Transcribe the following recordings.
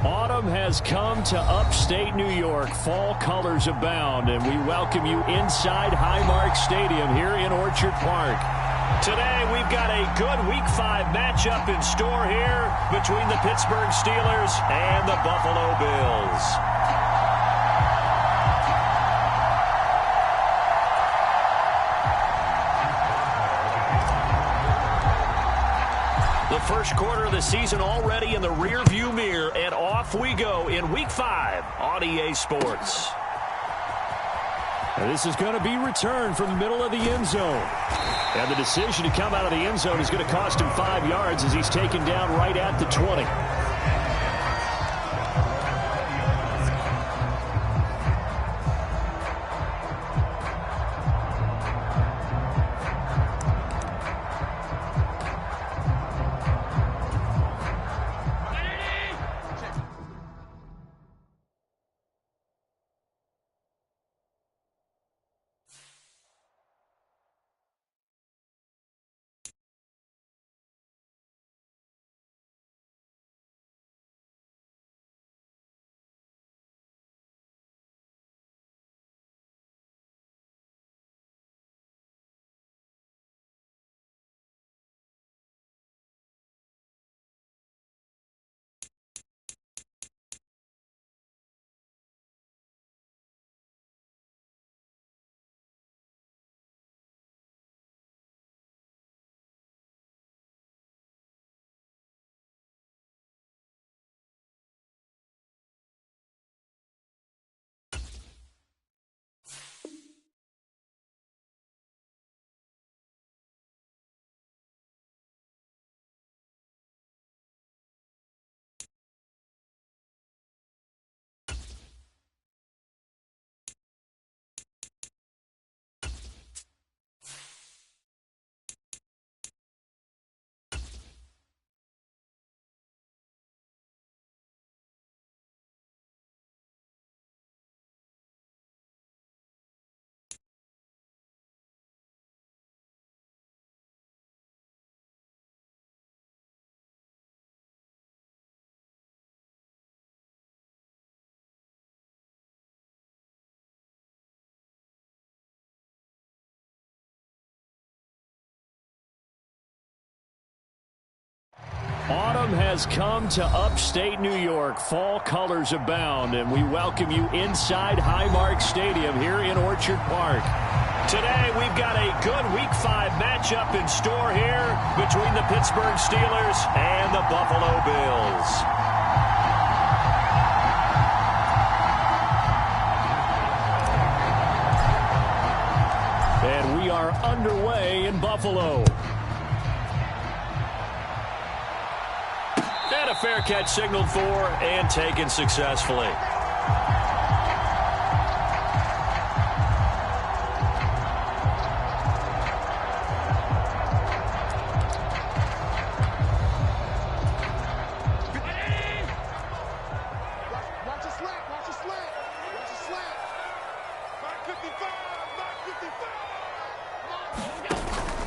Autumn has come to upstate New York. Fall colors abound, and we welcome you inside Highmark Stadium here in Orchard Park. Today, we've got a good Week 5 matchup in store here between the Pittsburgh Steelers and the Buffalo Bills. The first quarter of the season already in the rearview mirror, and off we go in Week 5 on EA Sports. And this is going to be returned from the middle of the end zone. And the decision to come out of the end zone is going to cost him 5 yards as he's taken down right at the 20. Autumn has come to upstate New York. Fall colors abound, and we welcome you inside Highmark Stadium here in Orchard Park. Today, we've got a good Week 5 matchup in store here between the Pittsburgh Steelers and the Buffalo Bills. And we are underway in Buffalo. And a fair catch signaled for and taken successfully.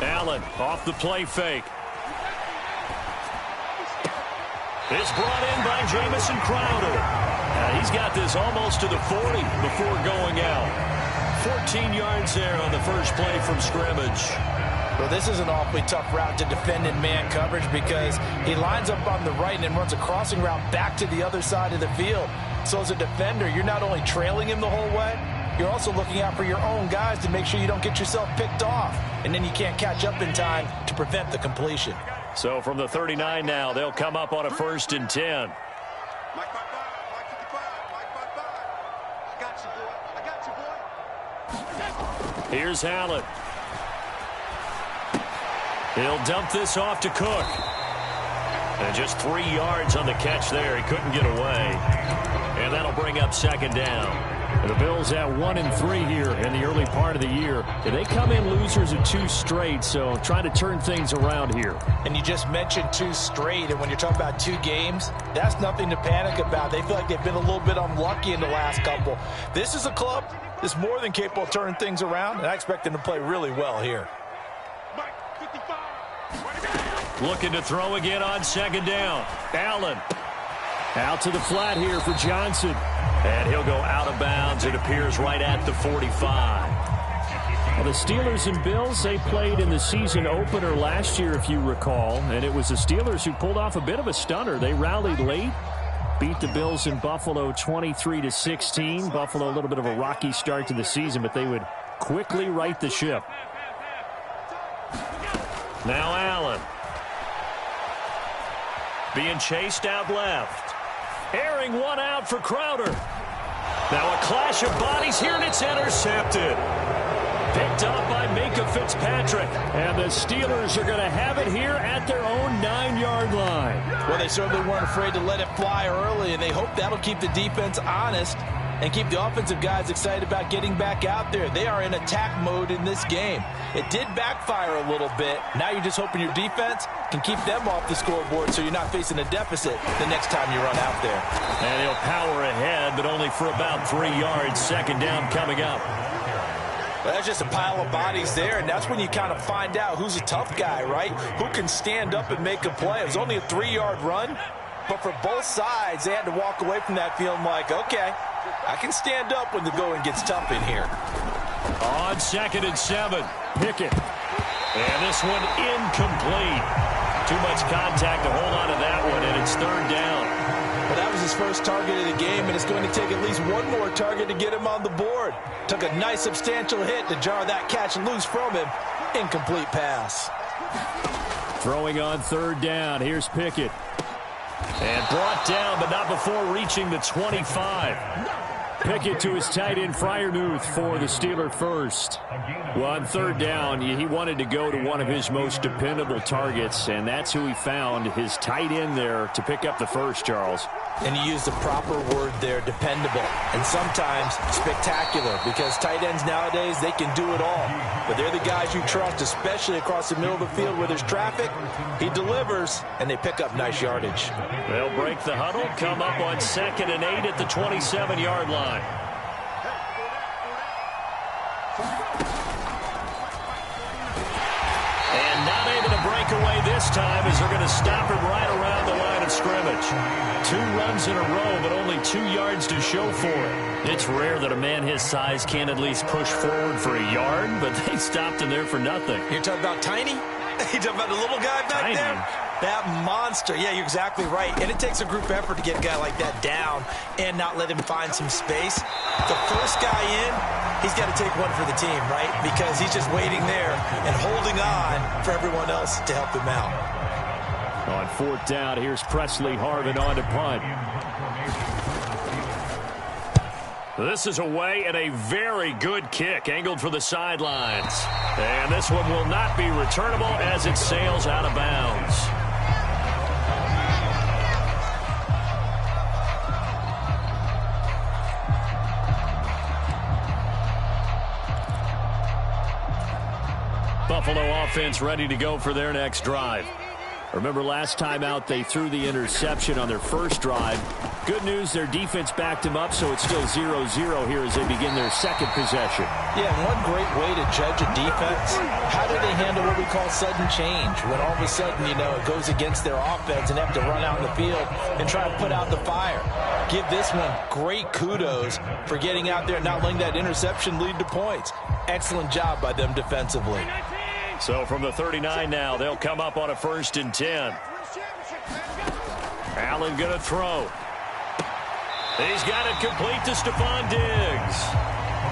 Allen off the play fake. It's brought in by Jamison Crowder. He's got this almost to the 40 before going out. 14 yards there on the first play from scrimmage. Well, this is an awfully tough route to defend in man coverage because he lines up on the right and then runs a crossing route back to the other side of the field. So as a defender, you're not only trailing him the whole way, you're also looking out for your own guys to make sure you don't get yourself picked off. And then you can't catch up in time to prevent the completion. So from the 39 now, they'll come up on a 1st and 10. Here's Allen. He'll dump this off to Cook. And just 3 yards on the catch there. He couldn't get away. And that'll bring up 2nd down. The Bills at 1-3 here in the early part of the year. They come in losers of 2 straight, so trying to turn things around here. And you just mentioned 2 straight, and when you're talking about 2 games, that's nothing to panic about. They feel like they've been a little bit unlucky in the last couple. This is a club that's more than capable of turning things around, and I expect them to play really well here. Looking to throw again on 2nd down. Allen. Out to the flat here for Johnson. And he'll go out of bounds. It appears right at the 45. Well, the Steelers and Bills, they played in the season opener last year, if you recall. And it was the Steelers who pulled off a bit of a stunner. They rallied late, beat the Bills in Buffalo 23-16. Buffalo, a little bit of a rocky start to the season, but they would quickly right the ship. Now Allen. Being chased out left. Airing one out for Crowder. Now a clash of bodies here, and it's intercepted. Picked up by Minka Fitzpatrick. And the Steelers are going to have it here at their own 9-yard line. Well, they certainly weren't afraid to let it fly early, and they hope that'll keep the defense honest and keep the offensive guys excited about getting back out there. They are in attack mode in this game. It did backfire a little bit. Now you're just hoping your defense can keep them off the scoreboard so you're not facing a deficit the next time you run out there. And he'll power ahead, but only for about 3 yards. Second down coming up. Well, that's just a pile of bodies there, and that's when you kind of find out who's a tough guy, right? Who can stand up and make a play. It was only a 3-yard run, but for both sides, they had to walk away from that feeling like, okay, I can stand up when the going gets tough in here. On 2nd and 7, Pickett. And this one incomplete. Too much contact to hold on to that one, and it's 3rd down. Well, that was his first target of the game, and it's going to take at least one more target to get him on the board. Took a nice substantial hit to jar that catch loose from him. Incomplete pass. Throwing on 3rd down. Here's Pickett. And brought down, but not before reaching the 25. Pickett to his tight end, Freiermuth, for the Steeler first. Well, on 3rd down, he wanted to go to one of his most dependable targets, and that's who he found, his tight end there, to pick up the first, Charles. And he used the proper word there, dependable, and sometimes spectacular, because tight ends nowadays, they can do it all. But they're the guys you trust, especially across the middle of the field where there's traffic. He delivers, and they pick up nice yardage. They'll break the huddle, come up on 2nd and 8 at the 27-yard line. And not able to break away this time as they're going to stop him right around the line of scrimmage. 2 runs in a row, but only 2 yards to show for it. It's rare that a man his size can't at least push forward for a yard, but they stopped him there for nothing. You're talking about Tiny? You're talking about the little guy back there? That monster. Yeah, you're exactly right. And it takes a group effort to get a guy like that down and not let him find some space. The first guy in, he's got to take one for the team, right? Because he's just waiting there and holding on for everyone else to help him out. On 4th down, here's Presley Harvin on to punt. This is away and a very good kick, angled for the sidelines. And this one will not be returnable as it sails out of bounds. Buffalo offense ready to go for their next drive. Remember last time out they threw the interception on their first drive. Good news, their defense backed them up, so it's still 0-0 here as they begin their second possession. Yeah, and one great way to judge a defense, how do they handle what we call sudden change? When all of a sudden, you know, it goes against their offense and they have to run out in the field and try to put out the fire. Give this one great kudos for getting out there and not letting that interception lead to points. Excellent job by them defensively. So from the 39 now, they'll come up on a 1st and 10. Allen going to throw. He's got it complete to Stephon Diggs.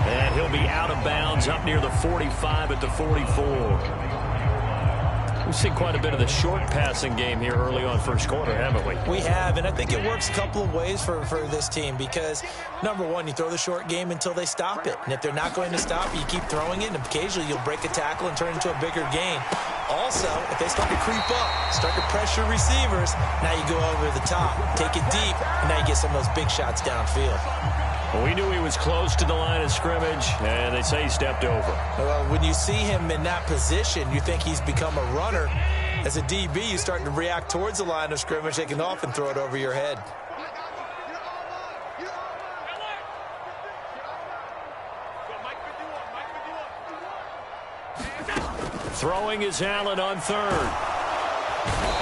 And he'll be out of bounds up near the 45 at the 44. We've seen quite a bit of the short passing game here early on first quarter, haven't we? We have, and I think it works a couple of ways for this team because, number one, you throw the short game until they stop it. And if they're not going to stop it, you keep throwing it, and occasionally you'll break a tackle and turn it into a bigger gain. Also, if they start to creep up, start to pressure receivers, now you go over the top, take it deep, and now you get some of those big shots downfield. Well, we knew he was close to the line of scrimmage, and they say he stepped over. Well, when you see him in that position, you think he's become a runner. As a DB, you start to react towards the line of scrimmage. They can often throw it over your head. Throwing is Allen on 3rd.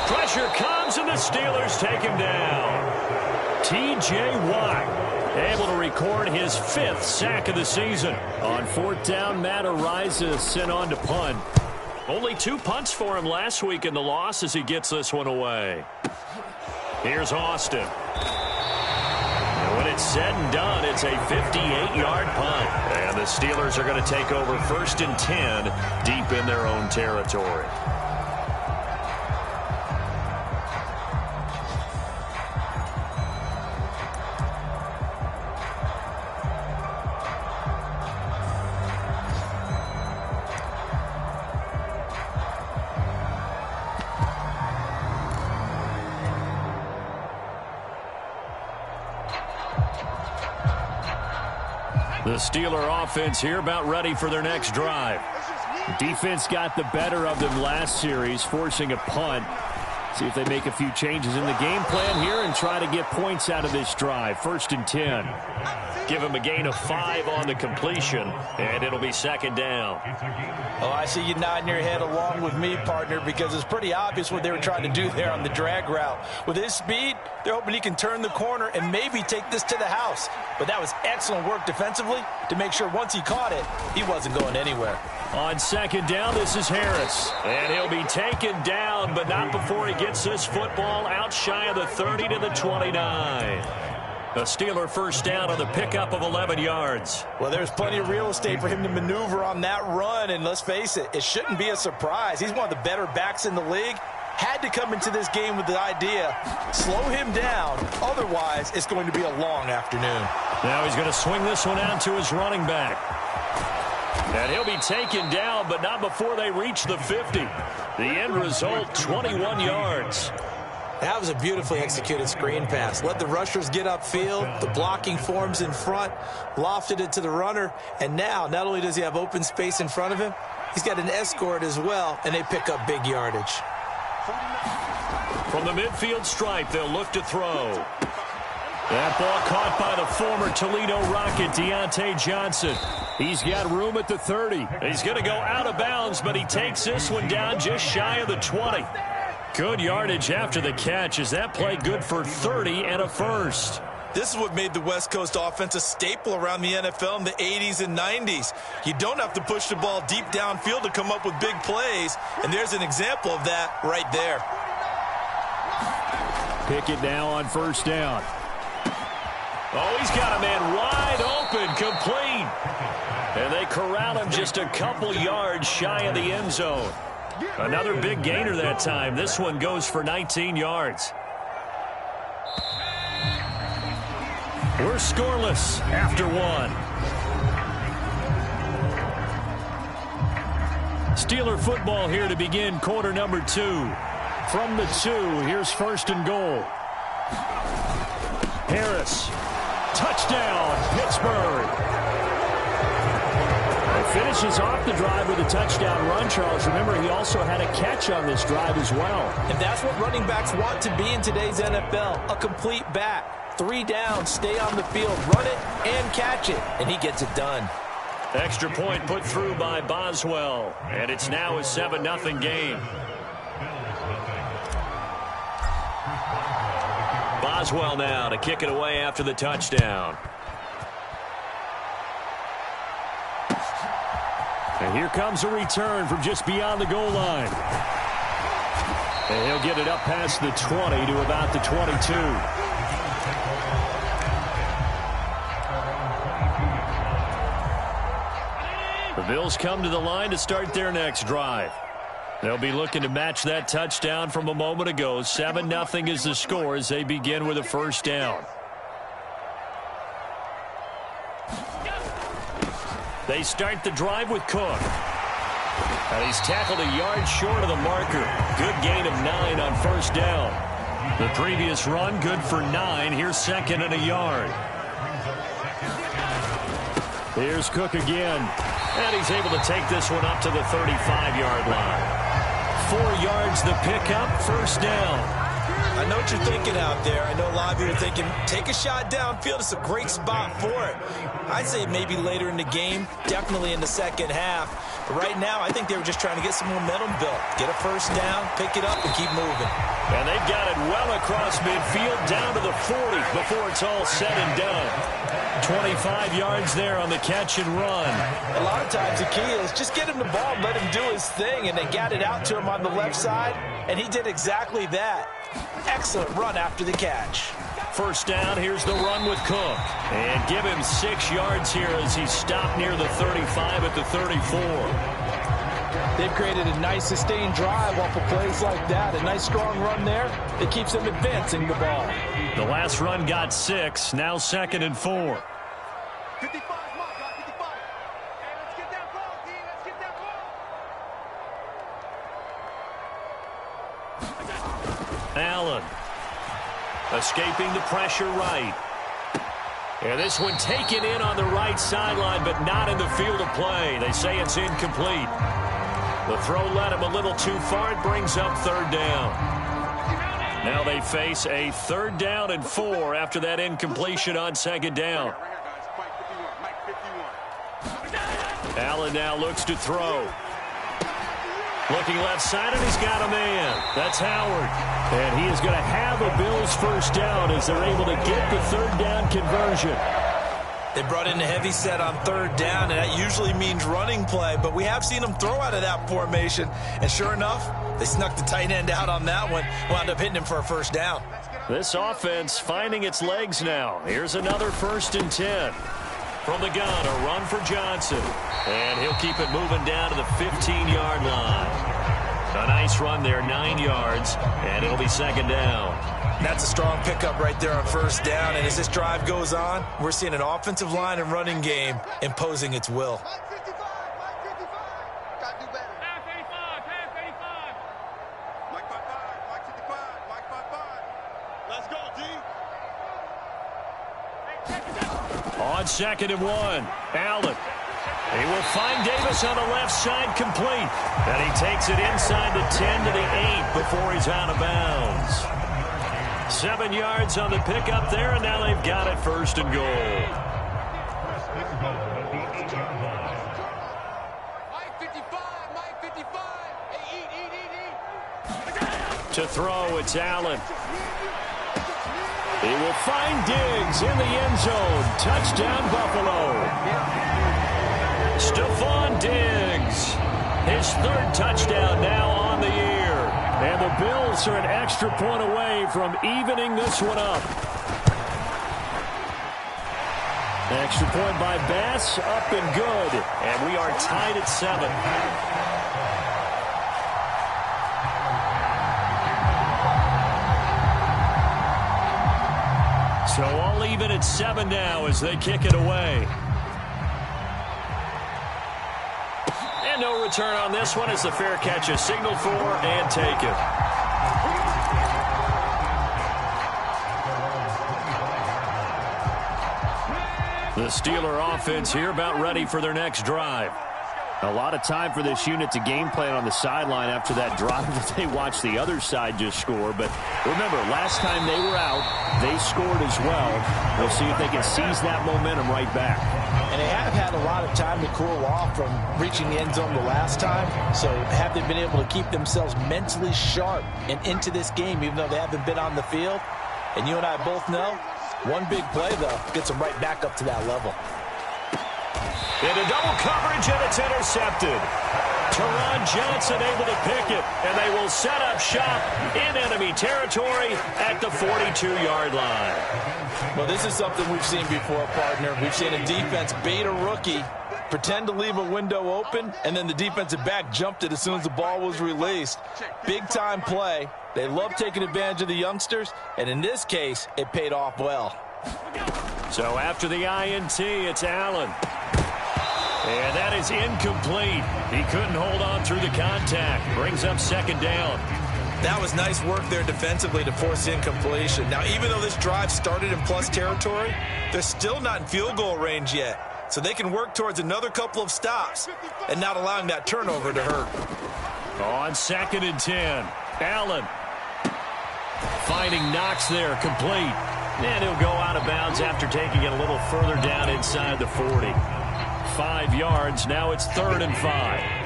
Pressure comes, and the Steelers take him down. T.J. Watt able to record his 5th sack of the season. On 4th down, Matt Araiza sent on to punt. Only 2 punts for him last week in the loss as he gets this one away. Here's Austin. And when it's said and done, it's a 58-yard punt. And the Steelers are going to take over 1st and 10 deep in their own territory. The Steeler offense here about ready for their next drive. Defense got the better of them last series, forcing a punt. See if they make a few changes in the game plan here and try to get points out of this drive. 1st and 10. Give him a gain of 5 on the completion, and it'll be 2nd down. Oh, I see you nodding your head along with me, partner, because it's pretty obvious what they were trying to do there on the drag route. With his speed, they're hoping he can turn the corner and maybe take this to the house. But that was excellent work defensively to make sure once he caught it, he wasn't going anywhere. On 2nd down, this is Harris. And he'll be taken down, but not before he gets this football out shy of the 30 to the 29. A Steeler 1st down on the pickup of 11 yards. Well, there's plenty of real estate for him to maneuver on that run, and let's face it, it shouldn't be a surprise. He's one of the better backs in the league. Had to come into this game with the idea, slow him down, otherwise it's going to be a long afternoon. Now he's going to swing this one out to his running back. And he'll be taken down, but not before they reach the 50. The end result, 21 yards. That was a beautifully executed screen pass. Let the rushers get upfield. The blocking forms in front. Lofted it to the runner. And now, not only does he have open space in front of him, he's got an escort as well, and they pick up big yardage. From the midfield stripe, they'll look to throw. That ball caught by the former Toledo Rocket, Deontay Johnson. He's got room at the 30. He's going to go out of bounds, but he takes this one down just shy of the 20. Good yardage after the catch. Is that play good for 30 and a first? This is what made the West Coast offense a staple around the NFL in the 80s and 90s. You don't have to push the ball deep downfield to come up with big plays, and there's an example of that right there. Pickett now on 1st down. Oh, he's got a man wide open, complete. And they corral him just a couple yards shy of the end zone. Another big gainer that time. This one goes for 19 yards. We're scoreless after 1. Steeler football here to begin quarter number 2. From the 2, here's 1st and goal. Harris. Touchdown, Pittsburgh. Finishes off the drive with a touchdown run, Charles. Remember, he also had a catch on this drive as well. And that's what running backs want to be in today's NFL, a complete back. 3 down, stay on the field, run it, and catch it. And he gets it done. Extra point put through by Boswell. And it's now a 7-0 game. Boswell now to kick it away after the touchdown. And here comes a return from just beyond the goal line. And he'll get it up past the 20 to about the 22. The Bills come to the line to start their next drive. They'll be looking to match that touchdown from a moment ago. 7-0 is the score as they begin with a 1st down. They start the drive with Cook. And he's tackled a yard short of the marker. Good gain of 9 on 1st down. The previous run, good for 9. Here's 2nd and a yard. Here's Cook again. And he's able to take this one up to the 35-yard line. 4 yards the pickup, 1st down. I know what you're thinking out there. I know a lot of you are thinking, take a shot downfield. It's a great spot for it. I'd say maybe later in the game, definitely in the second half. But right now, I think they were just trying to get some momentum built. Get a first down, pick it up, and keep moving. And they've got it well across midfield down to the 40 before it's all said and done. 25 yards there on the catch and run. A lot of times the key is just get him the ball, let him do his thing, and they got it out to him on the left side, and he did exactly that. Excellent run after the catch. First down, here's the run with Cook. And give him 6 yards here as he stopped near the 35 at the 34. They've created a nice sustained drive off of plays like that. A nice strong run there that keeps them advancing the ball. The last run got 6, now 2nd and 4. 55, mark, 55. Hey, let's get that ball, D. Let's get that ball. Allen escaping the pressure right. And this one taken in on the right sideline, but not in the field of play. They say it's incomplete. The throw led him a little too far. It brings up 3rd down. Now they face a 3rd down and 4 after that incompletion on 2nd down. Allen now looks to throw. Looking left side, and he's got a man. That's Howard. And he is going to have a Bills first down as they're able to get the 3rd down conversion. They brought in a heavy set on 3rd down, and that usually means running play, but we have seen them throw out of that formation. And sure enough, they snuck the tight end out on that one, wound up hitting him for a first down. This offense finding its legs now. Here's another 1st and 10. From the gun, a run for Johnson. And he'll keep it moving down to the 15-yard line. A nice run there, 9 yards, and it'll be 2nd down. That's a strong pickup right there on 1st down, and as this drive goes on, we're seeing an offensive line and running game imposing its will. Mike 55, Mike 55. Gotta do better. Pass 85, pass 85. Mike 55, Mike 55, Mike 55. Let's go, D. On 2nd and 1, Allen. He will find Davis on the left side, complete. And he takes it inside the 10 to the 8 before he's out of bounds. 7 yards on the pickup there, and now they've got it 1st and goal. Mike 55, Mike 55. Hey, eat. To throw, it's Allen. He will find Diggs in the end zone. Touchdown, Buffalo. Stephon Diggs, his 3rd touchdown now on the year. And the Bills are an extra point away from evening this one up. Extra point by Bass, up and good. And we are tied at 7. So all even at 7 now as they kick it away. And no return on this one as the fair catch is signaled for and taken. The Steeler offense here about ready for their next drive. A lot of time for this unit to game plan on the sideline after that drive that they watched the other side just score. But remember, last time they were out, they scored as well. We'll see if they can seize that momentum right back. And they have had a lot of time to cool off from reaching the end zone the last time. So have they been able to keep themselves mentally sharp and into this game, even though they haven't been on the field? And you and I both know, one big play, though, gets them right back up to that level. Into double coverage, and it's intercepted. Teron Johnson able to pick it, and they will set up shop in enemy territory at the 42-yard line. Well, this is something we've seen before, partner. We've seen a defense bait a rookie, pretend to leave a window open, and then the defensive back jumped it as soon as the ball was released. Big-time play. They love taking advantage of the youngsters, and in this case, it paid off well. So after the INT, it's Allen. And that is incomplete. He couldn't hold on through the contact. Brings up 2nd down. That was nice work there defensively to force incompletion. Now, even though this drive started in plus territory, they're still not in field goal range yet. So they can work towards another couple of stops and not allowing that turnover to hurt. On 2nd and 10, Allen. Finding Knox there, complete. And he'll go out of bounds after taking it a little further down inside the 40. 5 yards. Now it's 3rd and 5.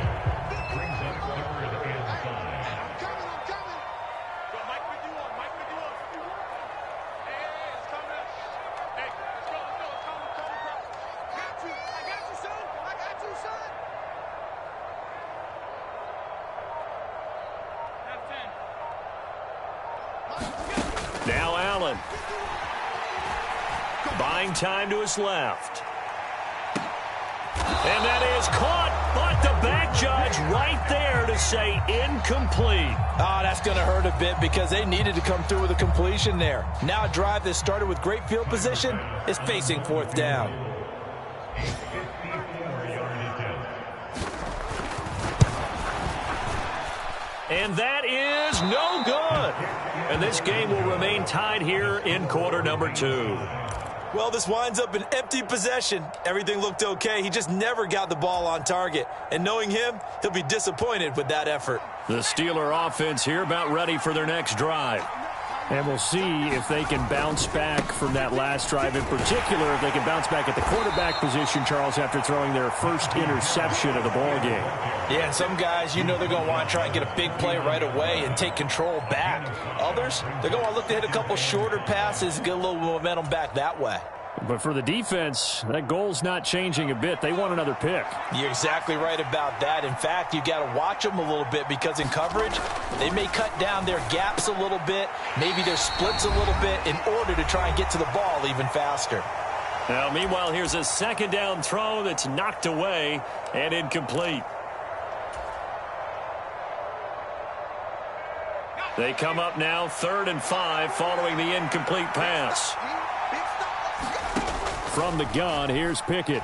Now Allen. Buying time to his left. And that is caught, but the back judge right there to say incomplete. Oh, that's going to hurt a bit because they needed to come through with a completion there. Now a drive that started with great field position is facing 4th down. And that is no good. And this game will remain tied here in quarter number 2. Well, this winds up an empty possession. Everything looked okay. He just never got the ball on target. And knowing him, he'll be disappointed with that effort. The Steeler offense here about ready for their next drive. And we'll see if they can bounce back from that last drive. In particular, if they can bounce back at the quarterback position, Charles, after throwing their first interception of the ball game. Yeah, and some guys, you know they're going to want to try and get a big play right away and take control back. Others, they're going to look to hit a couple shorter passes and get a little momentum back that way. But for the defense, that goal's not changing a bit. They want another pick. You're exactly right about that. In fact, you got to watch them a little bit because in coverage, they may cut down their gaps a little bit, maybe their splits a little bit in order to try and get to the ball even faster. Now, meanwhile, here's a 2nd down throw that's knocked away and incomplete. They come up now 3rd and 5 following the incomplete pass. From the gun, here's Pickett.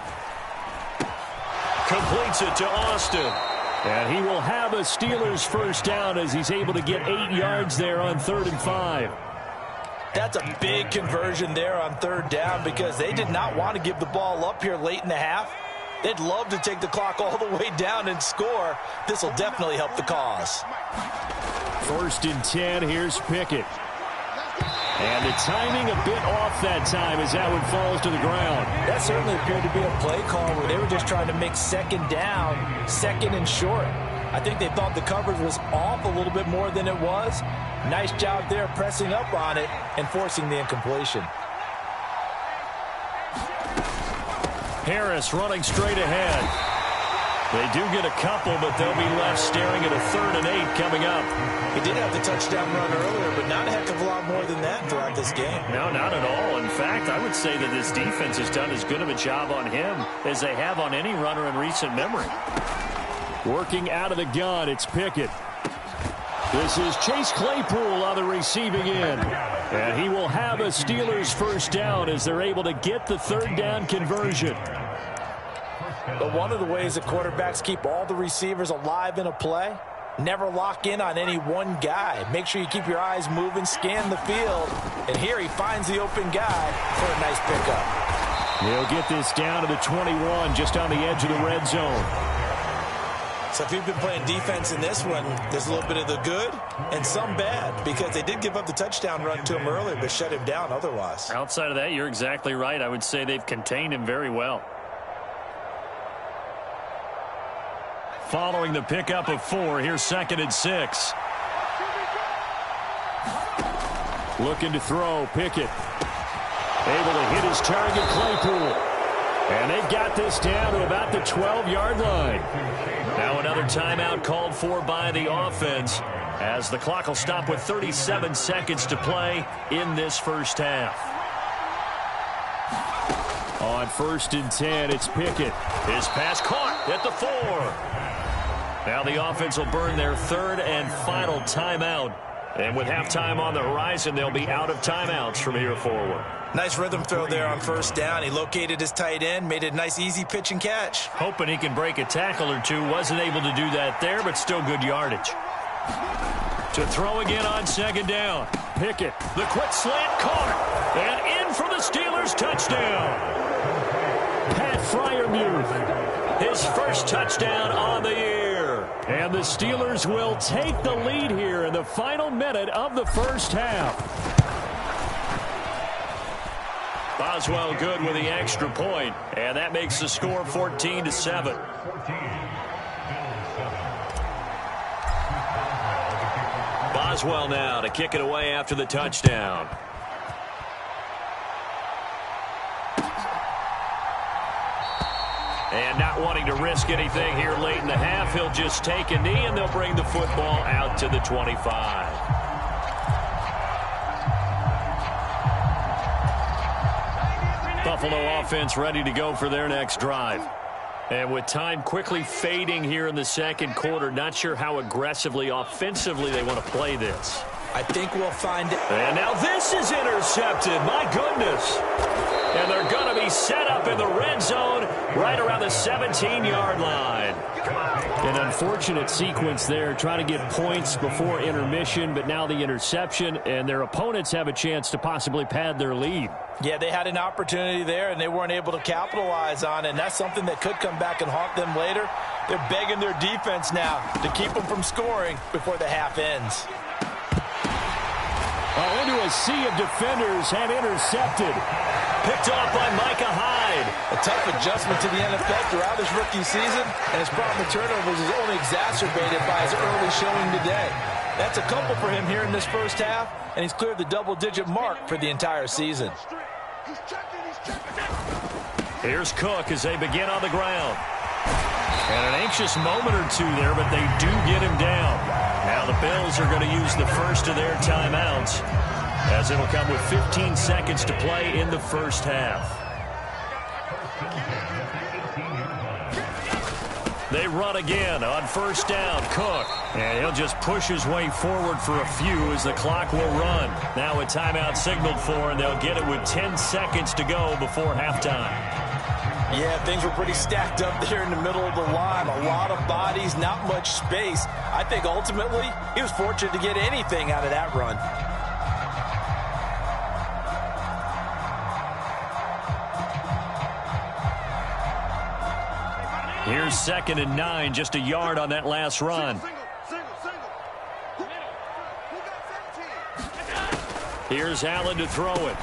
Completes it to Austin. And he will have a Steelers first down as he's able to get 8 yards there on 3rd and 5. That's a big conversion there on 3rd down because they did not want to give the ball up here late in the half. They'd love to take the clock all the way down and score. This will definitely help the cause. 1st and 10, here's Pickett. And the timing a bit off that time as that one falls to the ground. That certainly appeared to be a play call where they were just trying to make 2nd down, 2nd and short. I think they thought the coverage was off a little bit more than it was. Nice job there pressing up on it and forcing the incompletion. Harris running straight ahead. They do get a couple, but they'll be left staring at a 3rd and 8 coming up. He did have the touchdown run earlier, but not a heck of a lot more than that throughout this game. No, not at all. In fact, I would say that this defense has done as good of a job on him as they have on any runner in recent memory. Working out of the gun, it's Pickett. This is Chase Claypool on the receiving end. And he will have a Steelers first down as they're able to get the 3rd down conversion. But one of the ways that quarterbacks keep all the receivers alive in a play, never lock in on any one guy. Make sure you keep your eyes moving, scan the field. And here he finds the open guy for a nice pickup. He'll get this down to the 21, just on the edge of the red zone. So if you've been playing defense in this one, there's a little bit of the good and some bad because they did give up the touchdown run to him earlier but shut him down otherwise. Outside of that, you're exactly right. I would say they've contained him very well. Following the pickup of 4, here's 2nd and 6. Looking to throw, Pickett. Able to hit his target, Claypool. And they've got this down to about the 12-yard line. Now another timeout called for by the offense as the clock will stop with 37 seconds to play in this first half. On 1st and 10, it's Pickett. His pass caught at the 4. Now the offense will burn their 3rd and final timeout. And with halftime on the horizon, they'll be out of timeouts from here forward. Nice rhythm throw there on 1st down. He located his tight end, made it a nice easy pitch and catch. Hoping he can break a tackle or two. Wasn't able to do that there, but still good yardage. To throw again on 2nd down. Pickett, the quick slant caught. And in for the Steelers touchdown. Pat Freiermuth, his first touchdown on the year. And the Steelers will take the lead here in the final minute of the first half. Boswell good with the extra point, and that makes the score 14-7. Boswell now to kick it away after the touchdown. And not wanting to risk anything here late in the half, he'll just take a knee, and they'll bring the football out to the 25. Buffalo offense ready to go for their next drive. And with time quickly fading here in the second quarter, not sure how aggressively, offensively they want to play this. I think we'll find it. And now this is intercepted. My goodness. And they're going to be set up in the red zone right around the 17-yard line. An unfortunate sequence there, trying to get points before intermission, but now the interception, and their opponents have a chance to possibly pad their lead. Yeah, they had an opportunity there, and they weren't able to capitalize on it, and that's something that could come back and haunt them later. They're begging their defense now to keep them from scoring before the half ends. Into a sea of defenders and intercepted. Picked off by Micah Hyde. A tough adjustment to the NFL throughout his rookie season, and his problem with turnovers is only exacerbated by his early showing today. That's a couple for him here in this first half, and he's cleared the double-digit mark for the entire season. Here's Cook as they begin on the ground. And an anxious moment or two there, but they do get him down. Now the Bills are going to use the first of their timeouts, as it'll come with 15 seconds to play in the first half. They run again on first down. Cook. And he'll just push his way forward for a few as the clock will run. Now a timeout signaled for, and they'll get it with 10 seconds to go before halftime. Yeah, things were pretty stacked up there in the middle of the line. A lot of bodies, not much space. I think ultimately he was fortunate to get anything out of that run. Here's 2nd and 9, just a yard on that last run. Here's Allen to throw it.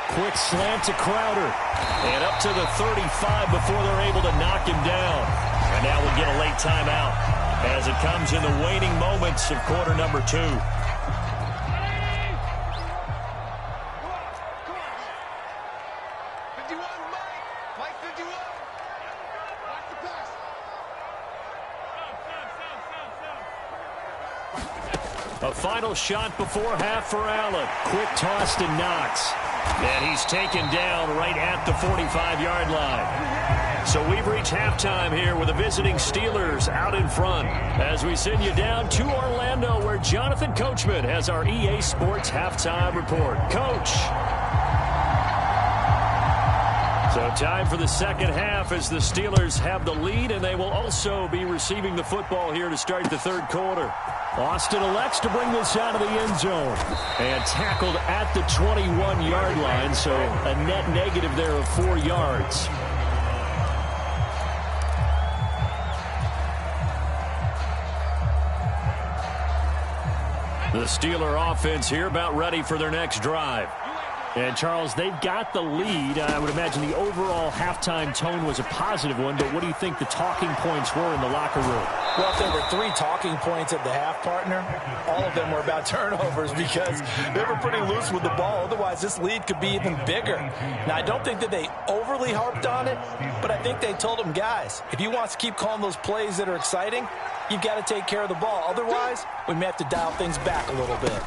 Quick slant to Crowder. And up to the 35 before they're able to knock him down. And now we'll get a late timeout as it comes in the waning moments of quarter number 2. A final shot before half for Allen. Quick toss to Knox. And he's taken down right at the 45-yard line. So we've reached halftime here with the visiting Steelers out in front, as we send you down to Orlando, where Jonathan Coachman has our EA Sports halftime report. Coach. So time for the second half as the Steelers have the lead, and they will also be receiving the football here to start the third quarter. Austin elects to bring this out of the end zone. And tackled at the 21-yard line, so a net negative there of 4 yards. The Steeler offense here about ready for their next drive. And, Charles, they've got the lead. I would imagine the overall halftime tone was a positive one, but what do you think the talking points were in the locker room? Well, if there were 3 talking points at the half, partner, all of them were about turnovers because they were pretty loose with the ball. Otherwise, this lead could be even bigger. Now, I don't think that they overly harped on it, but I think they told them, guys, if you want to keep calling those plays that are exciting, you've got to take care of the ball. Otherwise, we may have to dial things back a little bit.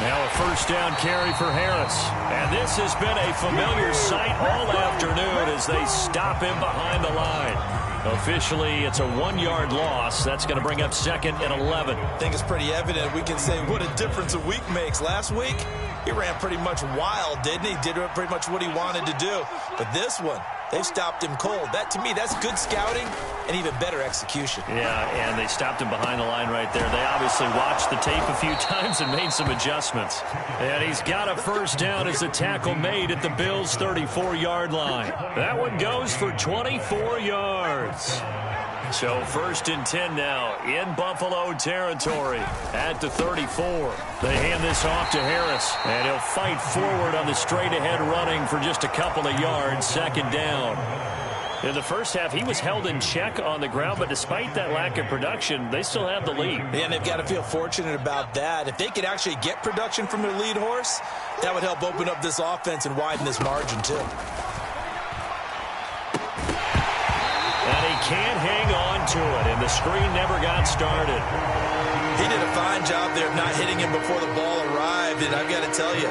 Now a first down carry for Harris. And this has been a familiar sight all afternoon as they stop him behind the line. Officially, it's a 1-yard loss. That's going to bring up 2nd and 11. I think it's pretty evident. We can say what a difference a week makes. Last week, he ran pretty much wild, didn't he? Did pretty much what he wanted to do. But this one, they've stopped him cold. That, to me, that's good scouting and even better execution. Yeah, and they stopped him behind the line right there. They obviously watched the tape a few times and made some adjustments. And he's got a first down as the tackle made at the Bills' 34-yard line. That one goes for 24 yards. So 1st and 10 now in Buffalo territory at the 34. They hand this off to Harris, and he'll fight forward on the straight-ahead running for just a couple of yards, 2nd down. In the first half, he was held in check on the ground, but despite that lack of production, they still have the lead. Yeah, and they've got to feel fortunate about that. If they could actually get production from their lead horse, that would help open up this offense and widen this margin, too. And he can't hang on to it, and the screen never got started. He did a fine job there of not hitting him before the ball arrived, and I've got to tell you,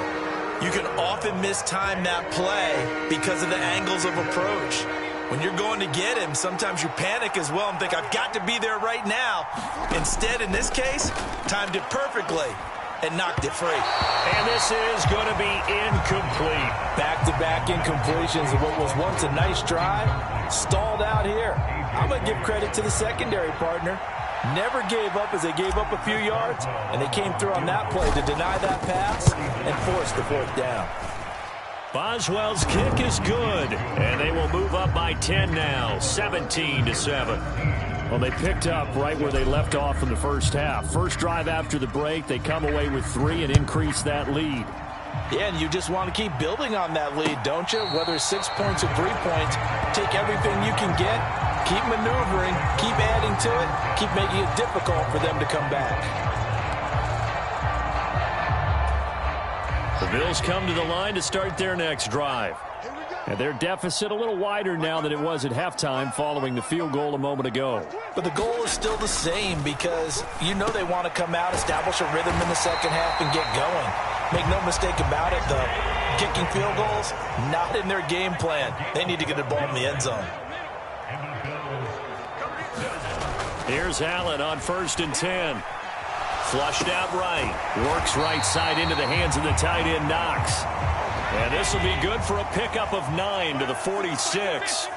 you can often mistime that play because of the angles of approach. When you're going to get him, sometimes you panic as well and think, I've got to be there right now. Instead, in this case, timed it perfectly and knocked it free. And this is going to be incomplete. Back-to-back incompletions of what was once a nice drive, stalled out here. I'm going to give credit to the secondary partner. Never gave up as they gave up a few yards, and they came through on that play to deny that pass and force the 4th down. Boswell's kick is good, and they will move up by 10 now, 17-7. Well, they picked up right where they left off in the first half. First drive after the break, they come away with 3 and increase that lead. Yeah, and you just want to keep building on that lead, don't you? Whether it's 6 points or 3 points, take everything you can get, keep maneuvering, keep adding to it, keep making it difficult for them to come back. The Bills come to the line to start their next drive. And their deficit a little wider now than it was at halftime following the field goal a moment ago. But the goal is still the same because you know they want to come out, establish a rhythm in the second half, and get going. Make no mistake about it, though. Kicking field goals, not in their game plan. They need to get the ball in the end zone. Here's Allen on 1st and 10. Flushed out right. Works right side into the hands of the tight end, Knox. And this will be good for a pickup of 9 to the 46.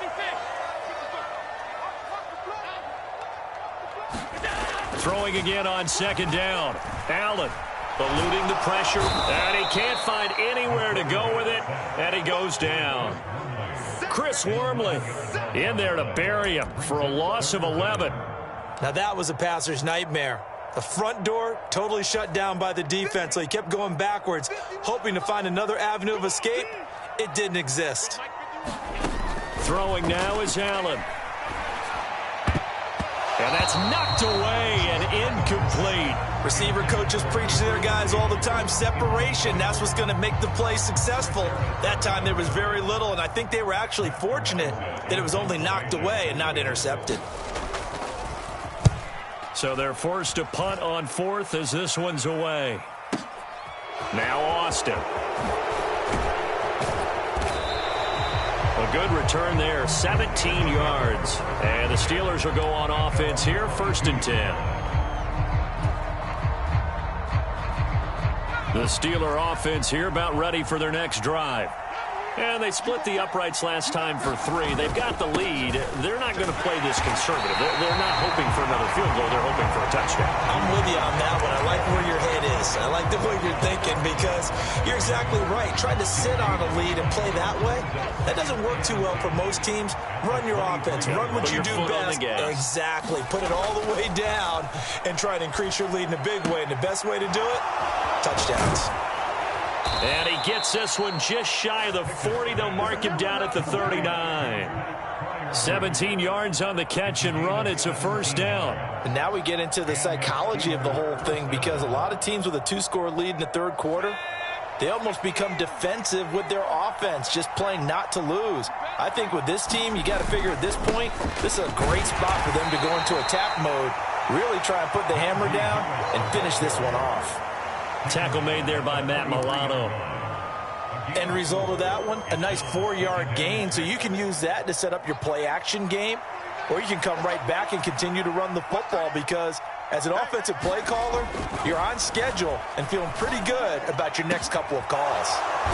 Throwing again on 2nd down. Allen eluding the pressure. And he can't find anywhere to go with it. And he goes down. Chris Wormley in there to bury him for a loss of 11. Now that was a passer's nightmare. The front door totally shut down by the defense, so he kept going backwards, hoping to find another avenue of escape. It didn't exist. Throwing now is Allen. And that's knocked away and incomplete. Receiver coaches preach to their guys all the time. Separation, that's what's going to make the play successful. That time there was very little, and I think they were actually fortunate that it was only knocked away and not intercepted. So they're forced to punt on 4th as this one's away. Now Austin. A good return there, 17 yards. And the Steelers will go on offense here, 1st and 10. The Steeler offense here about ready for their next drive. And they split the uprights last time for 3. They've got the lead. They're not going to play this conservative. They're not hoping for another field goal. They're hoping for a touchdown. I'm with you on that one. I like where your head is. I like the way you're thinking because you're exactly right. Trying to sit on a lead and play that way, that doesn't work too well for most teams. Run your offense. Run what you do best. Exactly. Put it all the way down and try to increase your lead in a big way. And the best way to do it, touchdowns. And he gets this one just shy of the 40. They'll mark him down at the 39. 17 yards on the catch and run. It's a 1st down. And now we get into the psychology of the whole thing because a lot of teams with a 2-score lead in the 3rd quarter, they almost become defensive with their offense, just playing not to lose. I think with this team, you got to figure at this point, this is a great spot for them to go into attack mode, really try and put the hammer down and finish this one off. Tackle made there by Matt Milano. End result of that one, a nice 4-yard gain, so you can use that to set up your play-action game, or you can come right back and continue to run the football because as an offensive play caller, you're on schedule and feeling pretty good about your next couple of calls.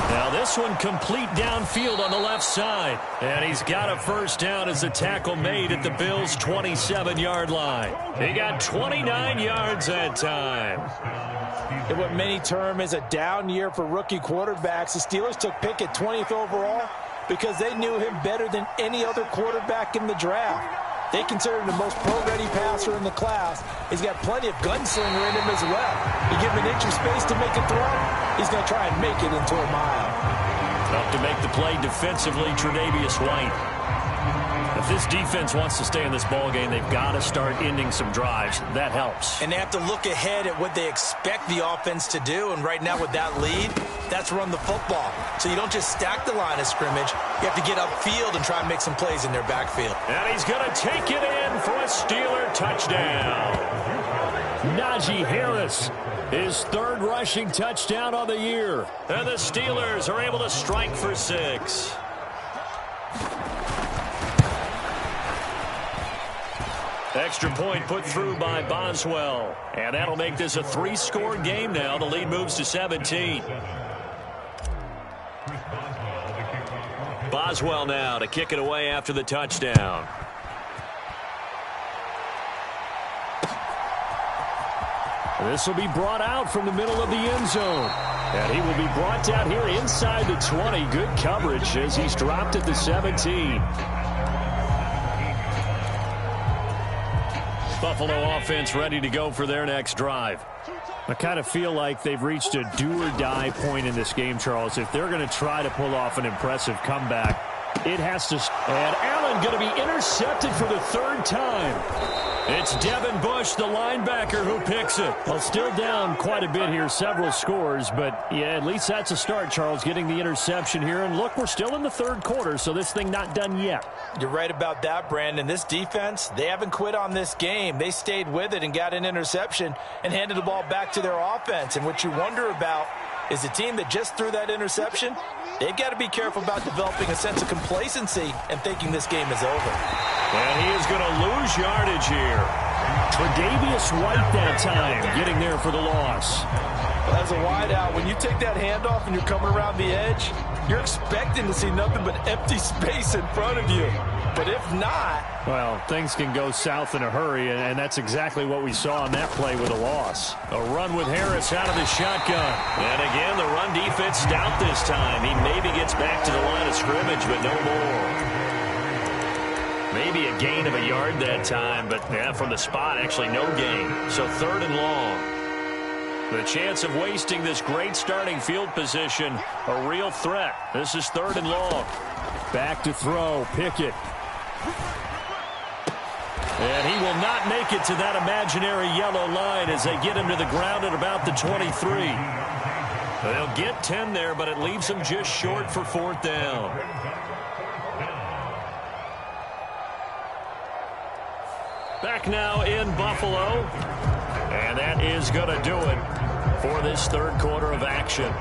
Now this one complete downfield on the left side. And he's got a 1st down as the tackle made at the Bills' 27-yard line. He got 29 yards that time. In what many term is a down year for rookie quarterbacks, the Steelers took Pickett 20th overall because they knew him better than any other quarterback in the draft. They consider him the most pro-ready passer in the class. He's got plenty of gunslinger in him as well. You give him an inch of space to make a throw, he's going to try and make it into a mile. Up to make the play defensively, Tre'Davious White. If this defense wants to stay in this ballgame, they've got to start ending some drives. That helps. And they have to look ahead at what they expect the offense to do. And right now with that lead, that's run the football. So you don't just stack the line of scrimmage. You have to get upfield and try and make some plays in their backfield. And he's going to take it in for a Steeler touchdown. Najee Harris, his third rushing touchdown on the year. And the Steelers are able to strike for 6. Extra point put through by Boswell. And that'll make this a 3-score game now. The lead moves to 17. Boswell now to kick it away after the touchdown. This will be brought out from the middle of the end zone. And he will be brought down here inside the 20. Good coverage as he's dropped at the 17. Buffalo offense ready to go for their next drive. I kind of feel like they've reached a do-or-die point in this game, Charles. If they're going to try to pull off an impressive comeback, it has to. And Allen going to be intercepted for the 3rd time. It's Devin Bush, the linebacker, who picks it. Well, still down quite a bit here, several scores, but yeah, at least that's a start, Charles, getting the interception here. And look, we're still in the 3rd quarter, so this thing not done yet. You're right about that, Brandon. This defense, they haven't quit on this game. They stayed with it and got an interception and handed the ball back to their offense. And what you wonder about is the team that just threw that interception, they've got to be careful about developing a sense of complacency and thinking this game is over. And he is going to lose yardage here. Tre'Davious White that time getting there for the loss. Well, as a wideout, when you take that handoff and you're coming around the edge, you're expecting to see nothing but empty space in front of you. But if not... Well, things can go south in a hurry, and that's exactly what we saw on that play with a loss. A run with Harris out of the shotgun. And again, the run defense stout this time. He maybe gets back to the line of scrimmage, but no more. Maybe a gain of a yard that time, but yeah, from the spot, actually no gain. So 3rd and long. The chance of wasting this great starting field position, a real threat. This is 3rd and long. Back to throw, Pickett. And he will not make it to that imaginary yellow line as they get him to the ground at about the 23. They'll get 10 there, but it leaves them just short for 4th down. Back now in Buffalo. And that is going to do it for this 3rd quarter of action.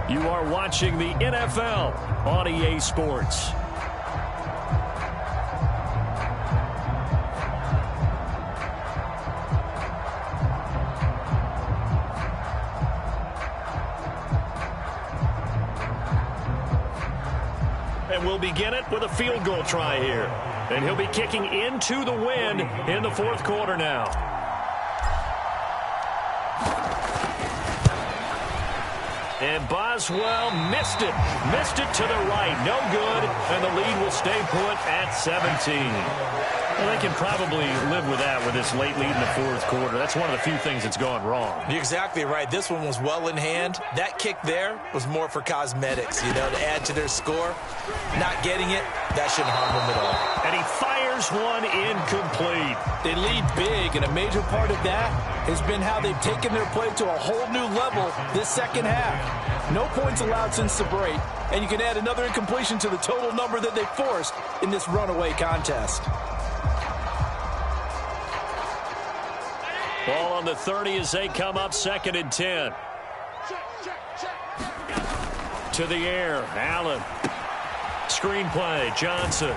You are watching the NFL on EA Sports. And we'll begin it with a field goal try here. And he'll be kicking into the wind in the 4th quarter now. And Boswell missed it. Missed it to the right. No good. And the lead will stay put at 17. Well, they can probably live with that with this late lead in the 4th quarter. That's one of the few things that's gone wrong. You're exactly right. This one was well in hand. That kick there was more for cosmetics, you know, to add to their score. Not getting it, that shouldn't harm them at all. And he fires one incomplete. They lead big, and a major part of that has been how they've taken their play to a whole new level this 2nd half. No points allowed since the break, and you can add another incompletion to the total number that they forced in this runaway contest. Ball on the 30 as they come up 2nd and 10. To the air, Allen. Screen play, Johnson.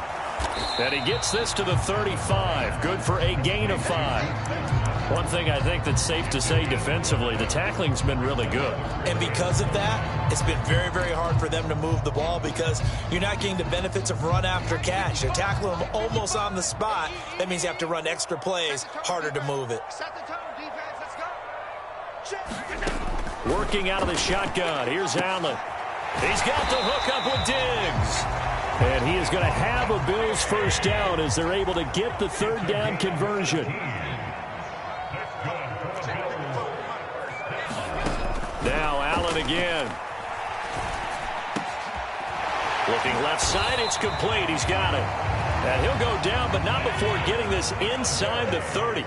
And he gets this to the 35. Good for a gain of 5. One thing I think that's safe to say defensively, the tackling's been really good. And because of that, it's been very, very hard for them to move the ball because you're not getting the benefits of run after catch. They're tackling them almost on the spot. That means you have to run extra plays, harder to move it. Working out of the shotgun. Here's Allen. He's got the hook up with Diggs. And he is going to have a Bills first down as they're able to get the third down conversion. Now Allen again. Looking left side, it's complete. He's got it. And he'll go down, but not before getting this inside the 30.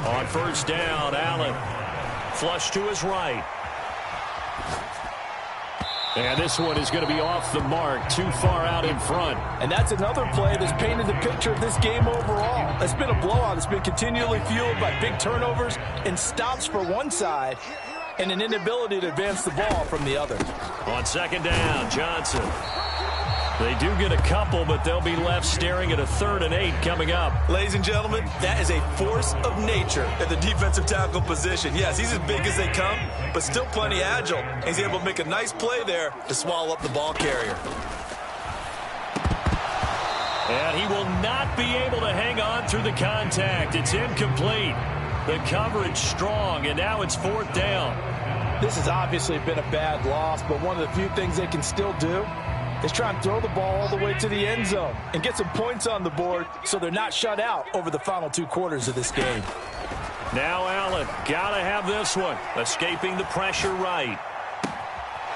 On first down, Allen. Flush to his right. And this one is going to be off the mark, too far out in front. And that's another play that's painted the picture of this game overall. It's been a blowout. It's been continually fueled by big turnovers and stops for one side and an inability to advance the ball from the other. On second down, Johnson. They do get a couple, but they'll be left staring at a 3rd and 8 coming up. Ladies and gentlemen, that is a force of nature at the defensive tackle position. Yes, he's as big as they come, but still plenty agile. He's able to make a nice play there to swallow up the ball carrier. And he will not be able to hang on through the contact. It's incomplete. The coverage strong, and now it's 4th down. This has obviously been a bad loss, but one of the few things they can still do is try and throw the ball all the way to the end zone and get some points on the board so they're not shut out over the final 2 quarters of this game. Now Allen, gotta have this one. Escaping the pressure right.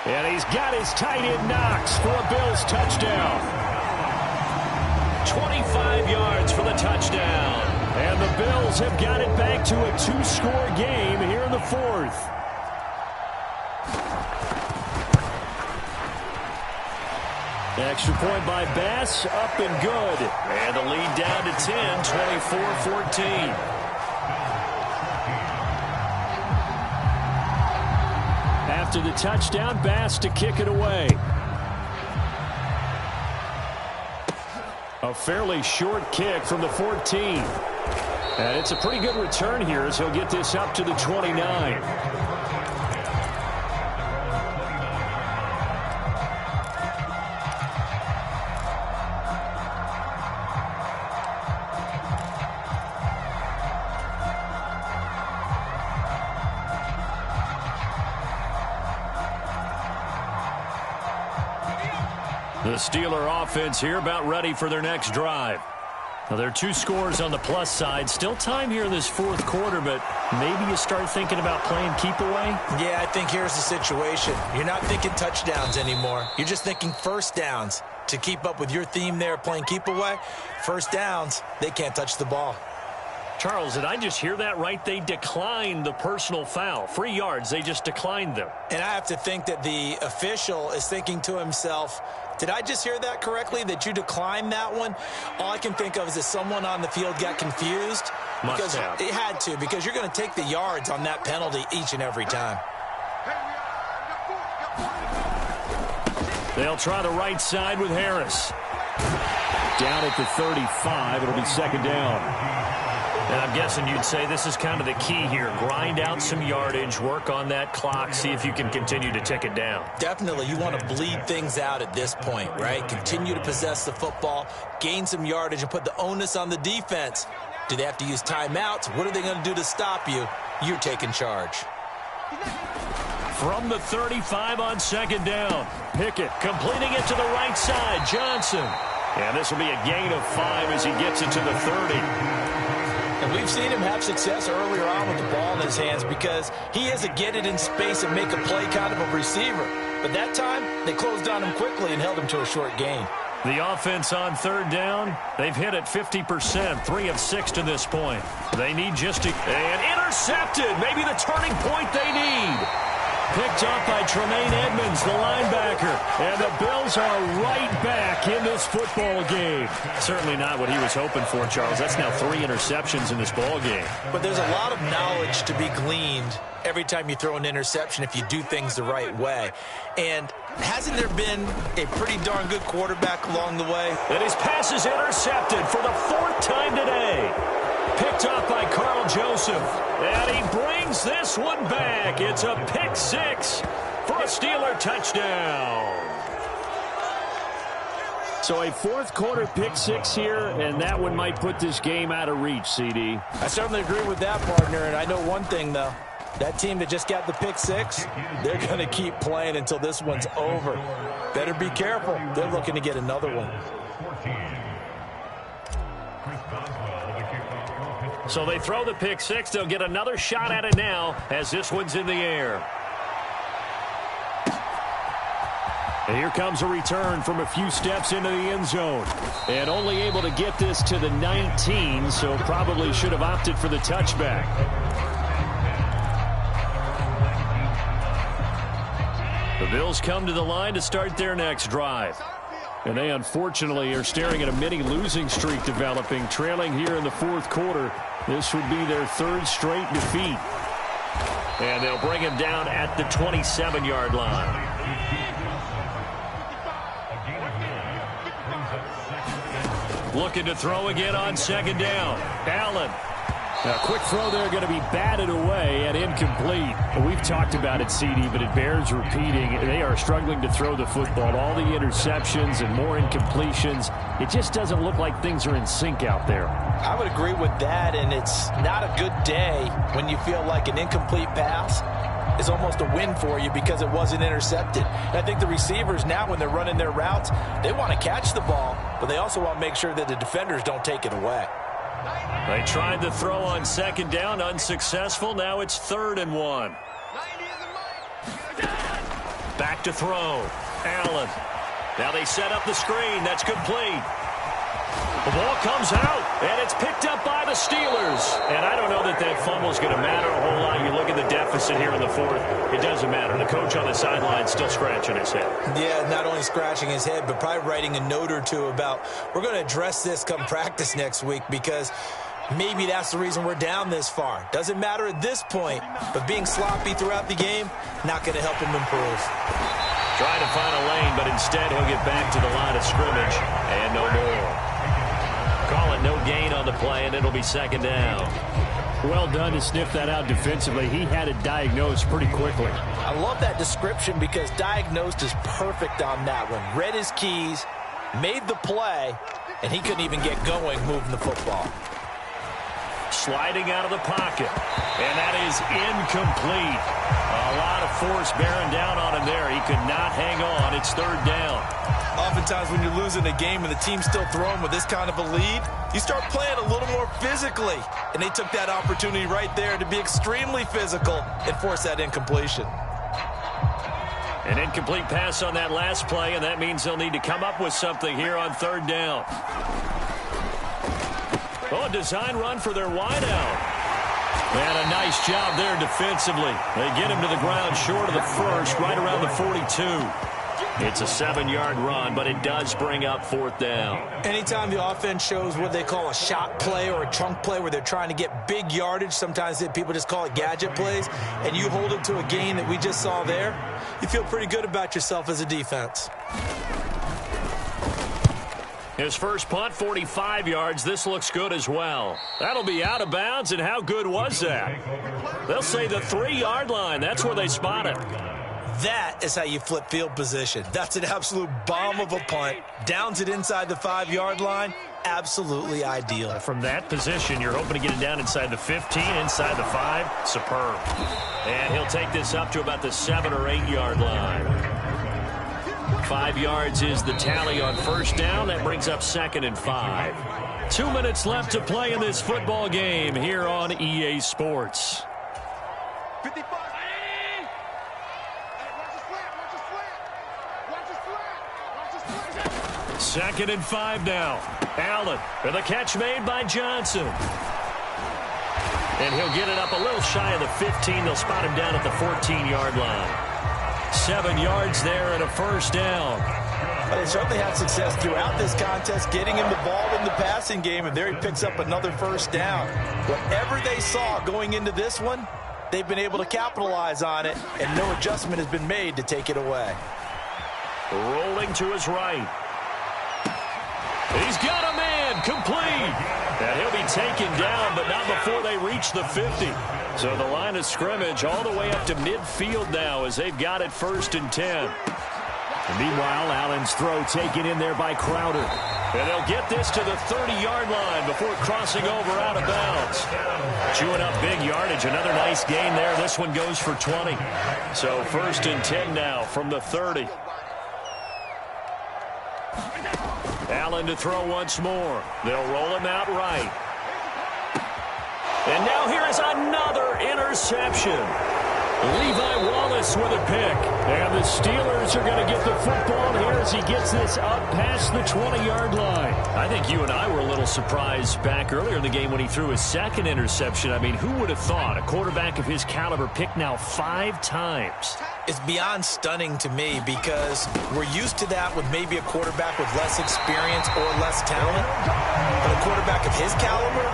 And he's got his tight end Knox for a Bills touchdown. 25 yards for the touchdown. And the Bills have got it back to a 2-score game here in the 4th. Extra point by Bass, up and good. And the lead down to 10, 24-14. After the touchdown, Bass to kick it away. A fairly short kick from the 14. And it's a pretty good return here as he'll get this up to the 29. The Steeler offense here about ready for their next drive. Now, there are 2 scores on the plus side. Still time here in this 4th quarter, but maybe you start thinking about playing keep away? Yeah, I think here's the situation. You're not thinking touchdowns anymore. You're just thinking first downs. To keep up with your theme there, playing keep away, first downs, they can't touch the ball. Charles, did I just hear that right? They declined the personal foul. 3 yards, they just declined them. And I have to think that the official is thinking to himself, did I just hear that correctly, that you declined that one? All I can think of is that someone on the field got confused. Must have. It had to, because you're going to take the yards on that penalty each and every time. They'll try the right side with Harris. Down at the 35, it'll be 2nd down. And I'm guessing you'd say this is kind of the key here. Grind out some yardage, work on that clock, see if you can continue to tick it down. Definitely. You want to bleed things out at this point, right? Continue to possess the football, gain some yardage, and put the onus on the defense. Do they have to use timeouts? What are they going to do to stop you? You're taking charge. From the 35 on 2nd down. Pickett completing it to the right side. Johnson. And this will be a gain of 5 as he gets it to the 30. And we've seen him have success earlier on with the ball in his hands because he is a get it in space and make a play kind of a receiver. But that time, they closed on him quickly and held him to a short gain. The offense on 3rd down, they've hit it 50%, 3 of 6 to this point. They need just and intercepted, maybe the turning point they need. Picked up by Tremaine Edmonds, the linebacker. And the Bills are right back in this football game. Certainly not what he was hoping for, Charles. That's now 3 interceptions in this ball game. But there's a lot of knowledge to be gleaned every time you throw an interception if you do things the right way. And hasn't there been a pretty darn good quarterback along the way? And his pass is intercepted for the 4th time today. Picked up by Carl Joseph. And he brings this one back. It's a pick 6 for a Steeler touchdown. So a fourth quarter pick six here, and that one might put this game out of reach, CD. I certainly agree with that, partner, and I know one thing, though. That team that just got the pick six, they're going to keep playing until this one's over. Better be careful. They're looking to get another one. So they throw the pick six. They'll get another shot at it now as this one's in the air. And here comes a return from a few steps into the end zone. And only able to get this to the 19, so probably should have opted for the touchback. The Bills come to the line to start their next drive. And they unfortunately are staring at a mini losing streak developing, trailing here in the fourth quarter. This would be their third straight defeat. And they'll bring him down at the 27-yard line. Looking to throw again on second down. Allen. A quick throw there going to be batted away and incomplete. We've talked about it, CD, but it bears repeating. They are struggling to throw the football. All the interceptions and more incompletions. It just doesn't look like things are in sync out there. I would agree with that, and it's not a good day when you feel like an incomplete pass is almost a win for you because it wasn't intercepted. And I think the receivers now, when they're running their routes, they want to catch the ball, but they also want to make sure that the defenders don't take it away. They tried to throw on second down, unsuccessful. Now it's 3rd and 1. Back to throw. Allen. Now they set up the screen. That's complete. The ball comes out, and it's picked up by the Steelers. And I don't know that that fumble is going to matter a whole lot. You look at the deficit here in the fourth. It doesn't matter. The coach on the sideline still scratching his head. Yeah, not only scratching his head, but probably writing a note or two about we're going to address this come practice next week because maybe that's the reason we're down this far. Doesn't matter at this point, but being sloppy throughout the game, not going to help him improve. Trying to find a lane, but instead he'll get back to the line of scrimmage and no more. Call it no gain on the play, and it'll be second down. Well done to sniff that out defensively. He had it diagnosed pretty quickly. I love that description because diagnosed is perfect on that one. Read his keys, made the play, and he couldn't even get going moving the football. Sliding out of the pocket, and that is incomplete. A lot of force bearing down on him there. He could not hang on. It's 3rd down. Oftentimes when you're losing a game and the team's still throwing with this kind of a lead, you start playing a little more physically. And they took that opportunity right there to be extremely physical and force that incompletion. An incomplete pass on that last play, and that means they'll need to come up with something here on 3rd down. Oh, a design run for their wideout. And a nice job there defensively. They get him to the ground short of the first, right around the 42. It's a 7-yard run, but it does bring up 4th down. Anytime the offense shows what they call a shot play or a chunk play where they're trying to get big yardage, sometimes people just call it gadget plays, and you hold it to a gain that we just saw there, you feel pretty good about yourself as a defense. His first punt, 45 yards. This looks good as well. That'll be out of bounds, and how good was that? They'll say the 3-yard line. That's where they spot it. That is how you flip field position. That's an absolute bomb of a punt. Downs it inside the 5-yard line. Absolutely ideal. From that position, you're hoping to get it down inside the 15, inside the 5. Superb. And he'll take this up to about the 7 or 8-yard line. 5 yards is the tally on first down. That brings up 2nd and 5. 2 minutes left to play in this football game here on EA Sports. 55. Second and 5 now. Allen for the catch made by Johnson. And he'll get it up a little shy of the 15. They'll spot him down at the 14-yard line. 7 yards there and a first down. Well, they certainly had success throughout this contest, getting him the ball in the passing game, and there he picks up another first down. Whatever they saw going into this one, they've been able to capitalize on it, and no adjustment has been made to take it away. Rolling to his right. He's got a man, complete. And he'll be taken down, but not before they reach the 50. So the line of scrimmage all the way up to midfield now as they've got it 1st and 10. Meanwhile, Allen's throw taken in there by Crowder. And they'll get this to the 30-yard line before crossing over out of bounds. Chewing up big yardage. Another nice gain there. This one goes for 20. So 1st and 10 now from the 30. Allen to throw once more. They'll roll him out right. And now here is another interception. Levi Wallace with a pick. And the Steelers are going to get the football here as he gets this up past the 20-yard line. I think you and I were a little surprised back earlier in the game when he threw his second interception. I mean, who would have thought a quarterback of his caliber picked now 5 times? It's beyond stunning to me because we're used to that with maybe a quarterback with less experience or less talent. But a quarterback of his caliber,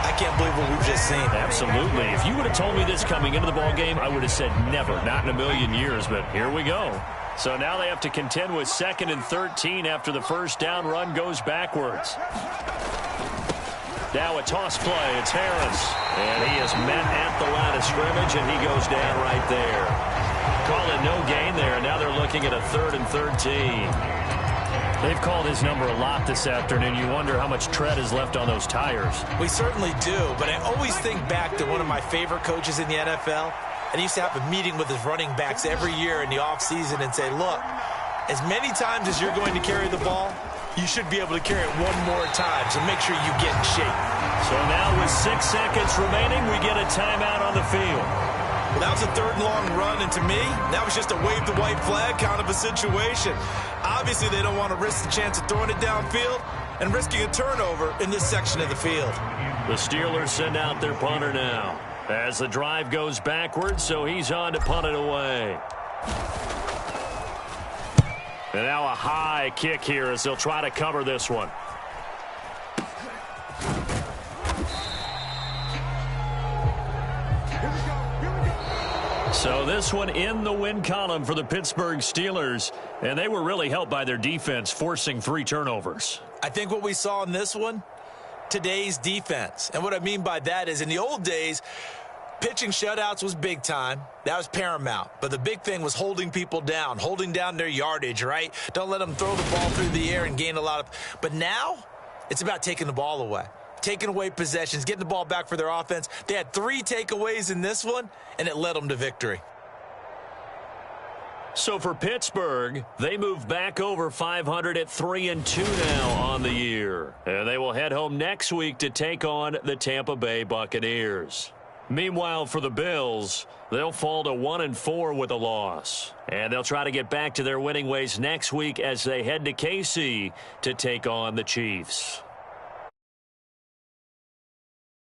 I can't believe what we've just seen. Absolutely. If you would have told me this coming into the ballgame, I would have said never, not in a million years, but here we go. So now they have to contend with 2nd and 13 after the first down run goes backwards. Now a toss play. It's Harris. And he is met at the line of scrimmage, and he goes down right there. Call it no gain there, and now they're looking at a 3rd and 13. They've called his number a lot this afternoon. You wonder how much tread is left on those tires. We certainly do, but I always think back to one of my favorite coaches in the NFL, and he used to have a meeting with his running backs every year in the offseason and say, look, as many times as you're going to carry the ball, you should be able to carry it one more time, so make sure you get in shape. So now with 6 seconds remaining, we get a timeout on the field. Well, that was a 3rd and long run, and to me, that was just a wave the white flag kind of a situation. Obviously, they don't want to risk the chance of throwing it downfield and risking a turnover in this section of the field. The Steelers send out their punter now as the drive goes backwards, so he's on to punt it away. And now a high kick here as they'll try to cover this one. So this one in the win column for the Pittsburgh Steelers, and they were really helped by their defense, forcing 3 turnovers. I think what we saw in this one, today's defense. And what I mean by that is in the old days, pitching shutouts was big time. That was paramount. But the big thing was holding people down, holding down their yardage, right? Don't let them throw the ball through the air and gain a lot of... But now, it's about taking the ball away. Taking away possessions, getting the ball back for their offense. They had 3 takeaways in this one, and it led them to victory. So for Pittsburgh, they move back over 500 at 3-2 now on the year. And they will head home next week to take on the Tampa Bay Buccaneers. Meanwhile, for the Bills, they'll fall to 1-4 with a loss. And they'll try to get back to their winning ways next week as they head to KC to take on the Chiefs.